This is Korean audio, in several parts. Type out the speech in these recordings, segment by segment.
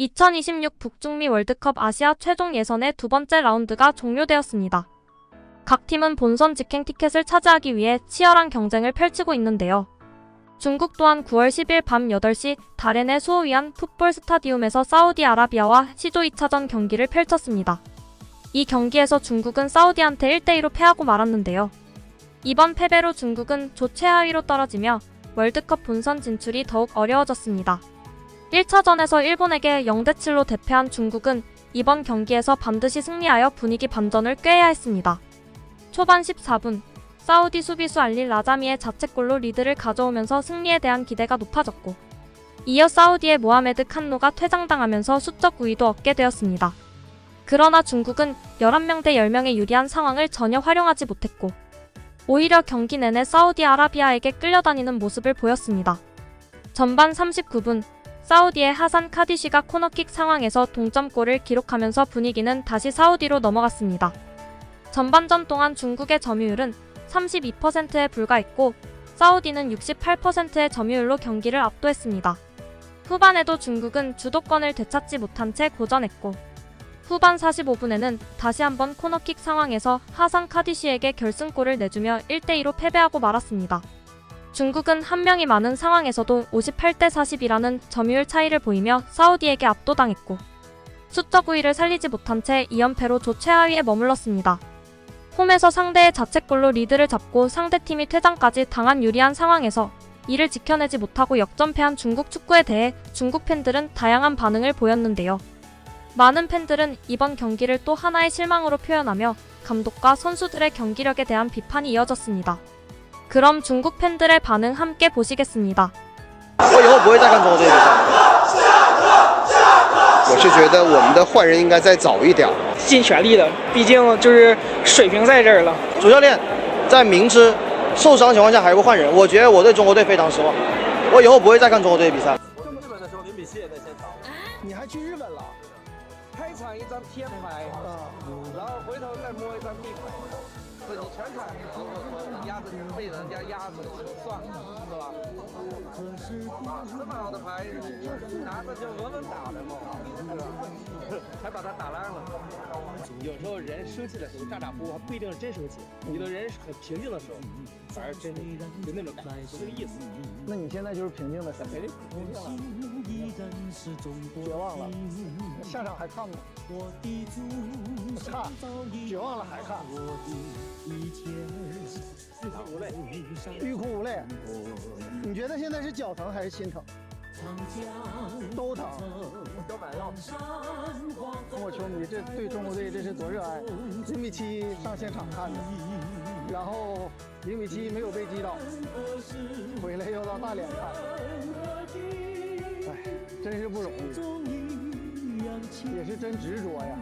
2026 북중미 월드컵 아시아 최종 예선의 두 번째 라운드가 종료되었습니다. 각 팀은 본선 직행 티켓을 차지하기 위해 치열한 경쟁을 펼치고 있는데요. 중국 또한 9월 10일 밤 8시 다롄의 수오위안 풋볼 스타디움에서 사우디아라비아와 C조 2차전 경기를 펼쳤습니다. 이 경기에서 중국은 사우디한테 1대2로 패하고 말았는데요. 이번 패배로 중국은 조 최하위로 떨어지며 월드컵 본선 진출이 더욱 어려워졌습니다. 1차전에서 일본에게 0대7로 대패한 중국은 이번 경기에서 반드시 승리하여 분위기 반전을 꾀해야 했습니다. 초반 14분, 사우디 수비수 알릴 라자미의 자책골로 리드를 가져오면서 승리에 대한 기대가 높아졌고, 이어 사우디의 모하메드 칸노가 퇴장당하면서 수적 우위도 얻게 되었습니다. 그러나 중국은 11명 대 10명의 유리한 상황을 전혀 활용하지 못했고, 오히려 경기 내내 사우디아라비아에게 끌려다니는 모습을 보였습니다. 전반 39분, 사우디의 하산 카디시가 코너킥 상황에서 동점골을 기록하면서 분위기는 다시 사우디로 넘어갔습니다. 전반전 동안 중국의 점유율은 32%에 불과했고 사우디는 68%의 점유율로 경기를 압도했습니다. 후반에도 중국은 주도권을 되찾지 못한 채 고전했고 후반 45분에는 다시 한번 코너킥 상황에서 하산 카디시에게 결승골을 내주며 1대2로 패배하고 말았습니다. 중국은 한 명이 많은 상황에서도 58대 40이라는 점유율 차이를 보이며 사우디에게 압도당했고 수적 우위를 살리지 못한 채 2연패로 조 최하위에 머물렀습니다. 홈에서 상대의 자책골로 리드를 잡고 상대팀이 퇴장까지 당한 유리한 상황에서 이를 지켜내지 못하고 역전패한 중국 축구에 대해 중국 팬들은 다양한 반응을 보였는데요. 많은 팬들은 이번 경기를 또 하나의 실망으로 표현하며 감독과 선수들의 경기력에 대한 비판이 이어졌습니다. 그럼 중국 팬들의 반응 함께 보시겠습니다. 我以后不会再看中国队比赛。我是觉得我们的换人应该再早一点，尽全力的，毕竟就是水平在这儿了。主教练在明知受伤情况下还会换人，我觉得我对中国队非常失望。我以后不会再看中国队比赛。日本的时候，林比希也在现场。你还去日本了？开场一张天牌然后回头再摸一张地牌。不，你全场压着被人家压着算了，是吧？这么好的牌，拿着就稳稳打的嘛，是吧？才把他打烂了。有时候人生气的时候咋咋呼呼，还不一定是真生气；有的人很平静的时候，反而真就那种感觉，就那个意思。那你现在就是平静的时候，肯定平静了。绝望了，下场还看吗？看，绝望了还看，欲哭无泪，欲哭无泪。你觉得现在是脚疼还是心疼？都疼，都买药。中国球迷这对中国队这是多热爱！0-7上现场看的，然后0-7没有被击倒，回来又到大连看，哎，真是不容易，也是真执着呀。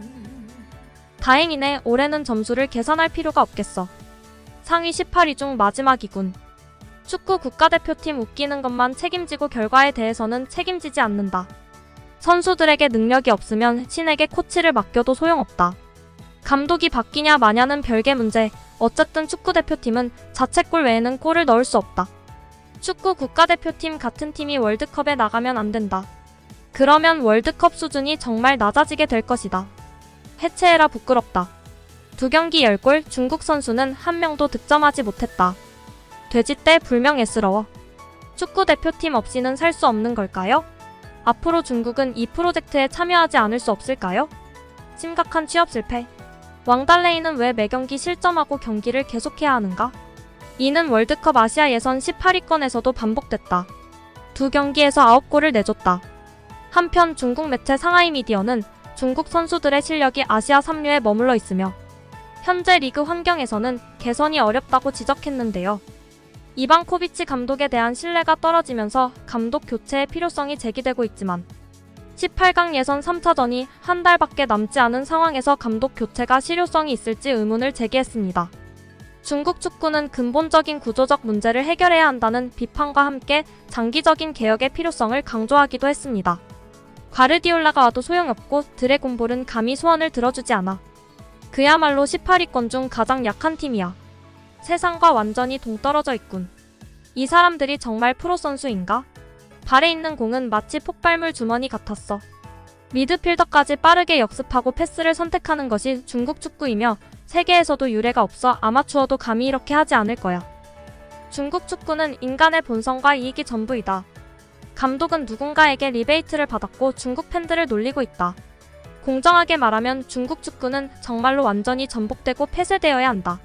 다행이네. 올해는 점수를 계산할 필요가 없겠어. 상위 18위 중 마지막이군. 축구 국가대표팀 웃기는 것만 책임지고 결과에 대해서는 책임지지 않는다. 선수들에게 능력이 없으면 신에게 코치를 맡겨도 소용없다. 감독이 바뀌냐 마냐는 별개 문제. 어쨌든 축구대표팀은 자책골 외에는 골을 넣을 수 없다. 축구 국가대표팀 같은 팀이 월드컵에 나가면 안 된다. 그러면 월드컵 수준이 정말 낮아지게 될 것이다. 해체해라 부끄럽다. 두 경기 10골 중국 선수는 한 명도 득점하지 못했다. 돼지떼 불명예스러워. 축구 대표팀 없이는 살 수 없는 걸까요? 앞으로 중국은 이 프로젝트에 참여하지 않을 수 없을까요? 심각한 취업 실패. 왕달레이는 왜 매경기 실점하고 경기를 계속해야 하는가? 이는 월드컵 아시아 예선 18위권에서도 반복됐다. 두 경기에서 9골을 내줬다. 한편 중국 매체 상하이 미디어는 중국 선수들의 실력이 아시아 3류에 머물러 있으며 현재 리그 환경에서는 개선이 어렵다고 지적했는데요. 이방코비치 감독에 대한 신뢰가 떨어지면서 감독 교체의 필요성이 제기되고 있지만 18강 예선 3차전이 한 달밖에 남지 않은 상황에서 감독 교체가 실효성이 있을지 의문을 제기했습니다. 중국 축구는 근본적인 구조적 문제를 해결해야 한다는 비판과 함께 장기적인 개혁의 필요성을 강조하기도 했습니다. 과르디올라가 와도 소용없고 드래곤볼은 감히 소원을 들어주지 않아. 그야말로 18위권 중 가장 약한 팀이야. 세상과 완전히 동떨어져 있군. 이 사람들이 정말 프로 선수인가? 발에 있는 공은 마치 폭발물 주머니 같았어. 미드필더까지 빠르게 역습하고 패스를 선택하는 것이 중국 축구이며 세계에서도 유례가 없어 아마추어도 감히 이렇게 하지 않을 거야. 중국 축구는 인간의 본성과 이익이 전부이다. 감독은 누군가에게 리베이트를 받았고 중국 팬들을 놀리고 있다. 공정하게 말하면 중국 축구는 정말로 완전히 전복되고 폐쇄되어야 한다.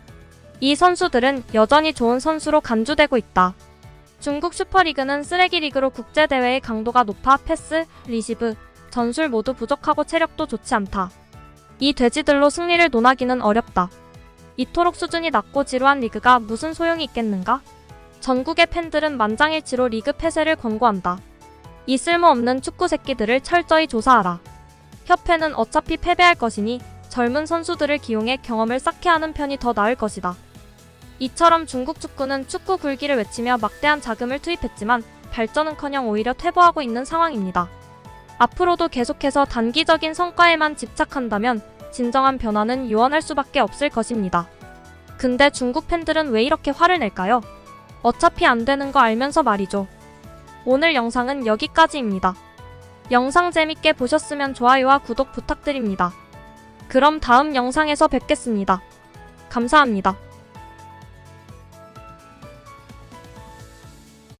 이 선수들은 여전히 좋은 선수로 간주되고 있다. 중국 슈퍼리그는 쓰레기 리그로 국제대회의 강도가 높아 패스, 리시브, 전술 모두 부족하고 체력도 좋지 않다. 이 돼지들로 승리를 논하기는 어렵다. 이토록 수준이 낮고 지루한 리그가 무슨 소용이 있겠는가? 전국의 팬들은 만장일치로 리그 폐쇄를 권고한다. 이 쓸모없는 축구 새끼들을 철저히 조사하라. 협회는 어차피 패배할 것이니 젊은 선수들을 기용해 경험을 쌓게 하는 편이 더 나을 것이다. 이처럼 중국 축구는 축구 굴기를 외치며 막대한 자금을 투입했지만 발전은커녕 오히려 퇴보하고 있는 상황입니다. 앞으로도 계속해서 단기적인 성과에만 집착한다면 진정한 변화는 요원할 수밖에 없을 것입니다. 근데 중국 팬들은 왜 이렇게 화를 낼까요? 어차피 안 되는 거 알면서 말이죠. 오늘 영상은 여기까지입니다. 영상 재밌게 보셨으면 좋아요와 구독 부탁드립니다. 그럼 다음 영상에서 뵙겠습니다. 감사합니다.